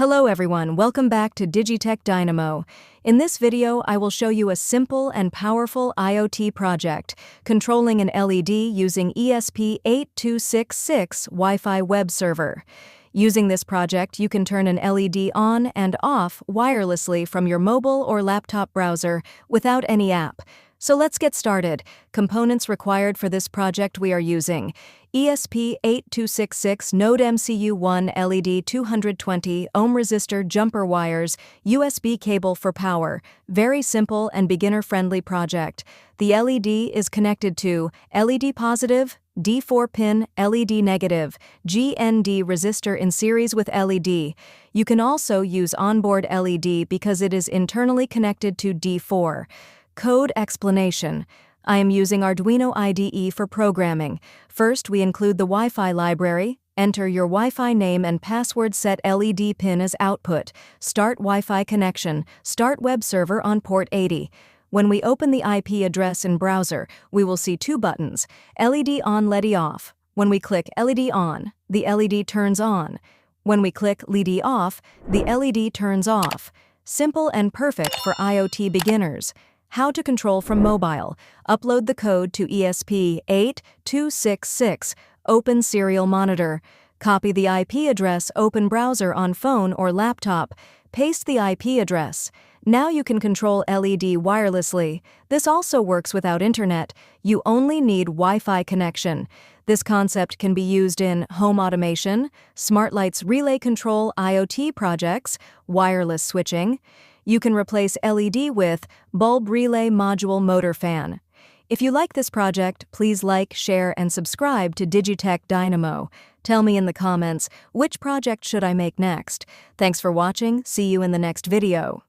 Hello everyone, welcome back to Digitech Dynamo. In this video, I will show you a simple and powerful IoT project, controlling an LED using ESP8266 Wi-Fi web server. Using this project, you can turn an LED on and off wirelessly from your mobile or laptop browser without any app. So let's get started. Components required for this project we are using: ESP8266 NodeMCU 1 LED 220 ohm resistor jumper wires, USB cable for power. Very simple and beginner-friendly project. The LED is connected to LED positive, D4 pin, LED negative, GND resistor in series with LED. You can also use onboard LED because it is internally connected to D4. Code explanation. I am using Arduino IDE for programming. First, we include the Wi-Fi library. Enter your Wi-Fi name and password. Set LED pin as output. Start Wi-Fi connection. Start web server on port 80. When we open the IP address in browser, we will see two buttons: LED on, LED off. When we click LED on, the LED turns on. When we click LED off, the LED turns off. Simple and perfect for IoT beginners. How to control from mobile. Upload the code to ESP8266, open serial monitor. Copy the IP address, open browser on phone or laptop. Paste the IP address. Now you can control LED wirelessly. This also works without internet. You only need Wi-Fi connection. This concept can be used in home automation, smart lights relay control, IoT projects, wireless switching. You can replace LED with bulb relay module motor fan. If you like this project, please like, share, and subscribe to Digitech Dynamo. Tell me in the comments, which project should I make next? Thanks for watching. See you in the next video.